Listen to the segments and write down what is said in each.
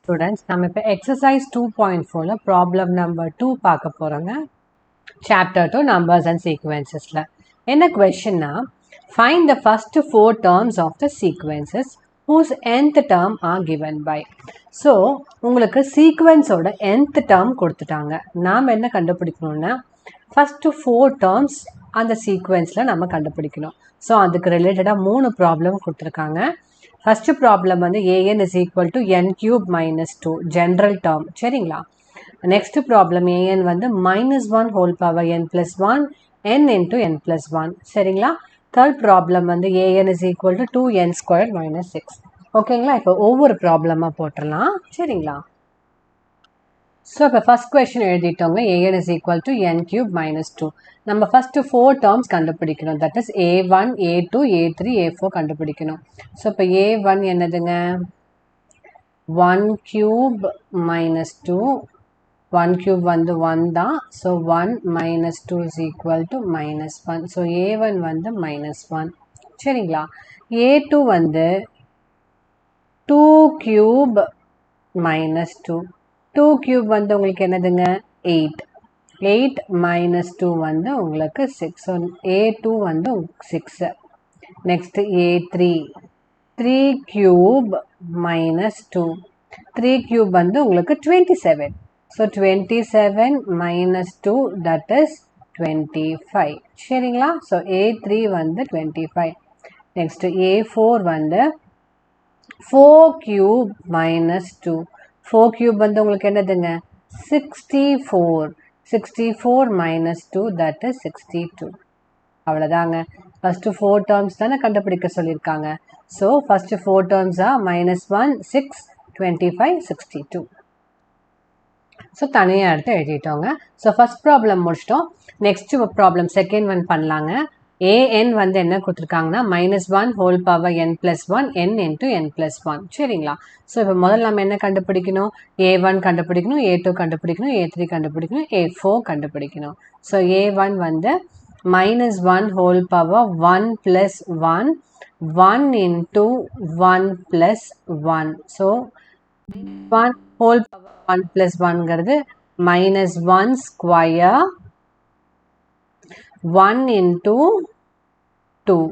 Students, நம்ம இப்போ exercise 2.4ல problem number 2 பார்க்க போறோங்க. Chapter 2 numbers and sequencesல என்ன questionனா, find the first 4 terms of the sequences whose nth term are given by. So, உங்களுக்கு sequence ஓட nth term கொடுத்துட்டாங்க. நாம் என்ன கண்டுபிடிக்கணும்னா, first 4 terms அந்த sequenceல நம்ம கண்டுபிடிக்கணும். So, அதுக்கு ரிலேட்டடாக 3 ப்ராப்ளம் கொடுத்துருக்காங்க. ஃபர்ஸ்ட் ப்ராப்ளம் வந்து an is equal to n cube minus 2 general term சரிங்களா. நெக்ஸ்ட் ப்ராப்ளம் an வந்து minus 1 whole power n plus 1 n into n plus 1 சரிங்களா. தேர்ட் ப்ராப்ளம் வந்து an is equal to 2n square minus 6 ஓகேங்களா. இப்போ ஒவ்வொரு ப்ராப்ளமாக போட்டுடலாம் சரிங்களா. ஸோ இப்போ ஃபர்ஸ்ட் கொஸ்டின் எழுதிட்டோங்க. an is equal to n cube minus 2. நம்ம ஃபர்ஸ்ட் 4 டேர்ம்ஸ் கண்டுபிடிக்கணும். That is a1 a2 a3 a4 கண்டுபிடிக்கணும். ஸோ இப்போ a1 என்னதுங்க, 1 cube minus 2, 1 cube வந்து 1 தான். So 1 minus 2 is equal to minus 1. So a1 வந்து minus 1 சரிங்களா. a2 வந்து 2 cube minus 2. 2 cube வந்து உங்களுக்கு என்னதுங்க 8. 8 minus 2 வந்து உங்களுக்கு 6. ஸோ a2 வந்து 6. Next a3 3 cube minus 2. 3 cube வந்து உங்களுக்கு 27. ஸோ 27 minus 2 that is 25 சரிங்களா. ஸோ a3 வந்து 25. நெக்ஸ்ட் a4 வந்து 4 cube minus 2. 4 cube வந்து உங்களுக்கு என்னதுங்க 64. 64 minus 2 that is 62. அவ்வளோதாங்க. ஃபர்ஸ்ட் 4 டேர்ம்ஸ் தானே கண்டுபிடிக்க சொல்லியிருக்காங்க. So first 4 terms minus 1 6 25 62. So தனியாக எடுத்து எழுதிட்டோங்க. ஸோ ஃபர்ஸ்ட் ப்ராப்ளம் முடிச்சிட்டோம். நெக்ஸ்ட் ப்ராப்ளம் செகண்ட் ஒன் பண்ணலாங்க. an வந்து என்ன கொடுத்துருக்காங்கன்னா minus 1 whole power n plus 1 n into n plus 1 சரிங்களா. ஸோ இப்போ முதல்ல நம்ம என்ன கண்டுபிடிக்கணும், a1 கண்டுபிடிக்கணும், a2 கண்டுபிடிக்கணும், a3 கண்டுபிடிக்கணும், a4 கண்டுபிடிக்கணும். ஸோ a1 வந்து minus 1 whole power 1 plus 1 1 into 1 plus 1. So 1 whole power 1 plus 1ங்கிறது minus 1 square 1 into 2.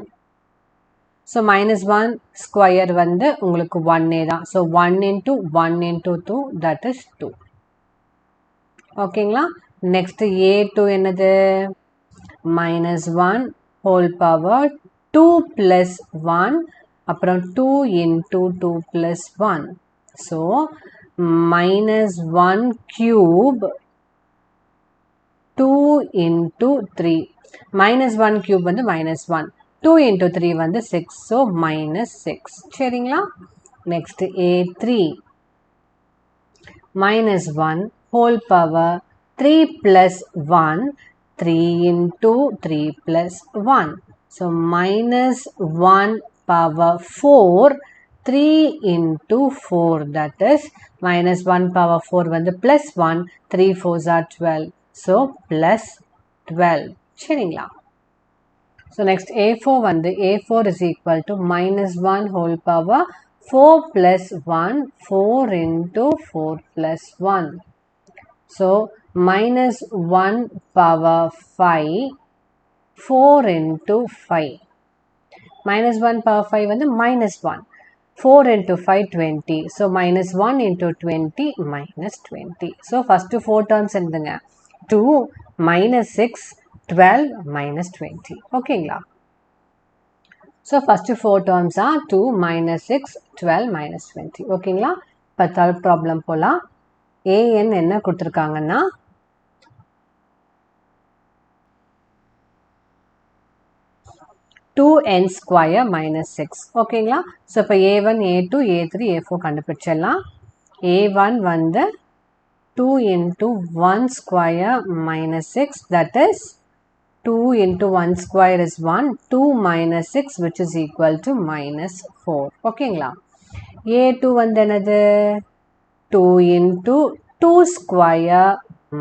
So minus 1 square வந்து உங்களுக்கு 1 தான். So 1 into 1 into 2 that is 2. ஓகேங்களா. நெக்ஸ்ட் a2 என்னது minus 1 whole power 2 plus 1 அப்புறம் 2 into 2 plus 1. So minus 1 cube 2 into 3. minus 1 cube வந்து minus 1. 2 into 3 வந்து 6. So minus 6 சரிங்களா. Next a3 minus 1 whole power 3 plus 1 3 into 3 plus 1. So minus 1 power 4 3 into 4 that is minus 1 power 4 வந்து plus 1 3 4s are 12. So plus 12 சரிங்களா. So next a4 வந்து a4 is equal to minus 1 whole power 4 plus 1 4 into 4 plus 1. So minus 1 power 5 4 into 5. minus 1 power 5 வந்து minus 1. 4 into 5 20. So minus 1 into 20 minus 20. So first 4 terms என்னதுங்க 2 minus 6 12 minus 20 ஓகேங்களா. So first 4 terms 2 minus 6 12 minus 20 ஓகேங்களா. இப்போ third problem போகலாம். an என்ன கொடுத்துருக்காங்கன்னா 2n square minus 6 ஓகேங்களா. So இப்போ a1 a2 a3 a4 கண்டுபிடிச்சிடலாம். a1 வந்து 2 into 1 square minus 6 that is 2 into 1 square is 1. 2 minus 6 which is equal to minus 4 ஓகேங்களா. a2 வந்து என்னது 2 into 2 square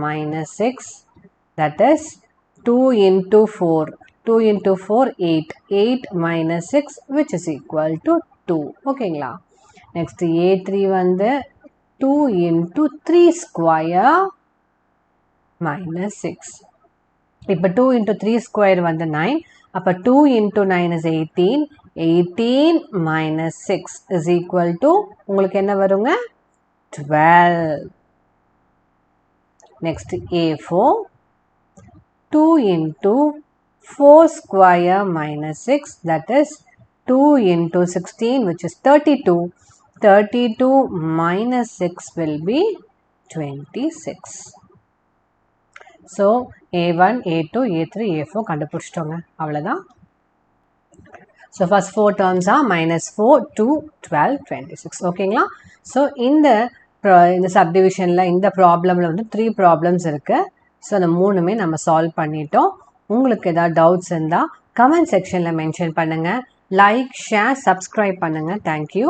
minus 6 that is 2 into 4. 2 into 4 8. 8 minus 6 which is equal to 2 ஓகேங்களா. Next a3 வந்து 2 into 3 square minus 6. இப்போ 2 into 3 square வந்து 9. அப்போ 2 into 9 is 18. 18 minus 6 is equal to உங்களுக்கு என்ன வருங்க 12. Next A4. 2 into 4 square minus 6, that is 2 into 16, which is 32. 32 minus 6 will be 26. So A1, A2, A3, A4 கண்டுபிடிச்சிட்டோங்க. அவ்வளவுதான். So first 4 terms are minus 4, 2, 12, 26. ஓகேங்களா? So இந்த சப்டிவிஷனில் இந்த ப்ராப்ளமில் வந்து 3 ப்ராப்ளம்ஸ் இருக்கு. So அந்த 3மே நம்ம சால்வ் பண்ணிட்டோம். உங்களுக்கு ஏதாவது டவுட்ஸ் இருந்தால் கமெண்ட் செக்ஷனில் மென்ஷன் பண்ணுங்கள். லைக், ஷேர், சப்ஸ்கிரைப் பண்ணுங்கள். தேங்க்யூ.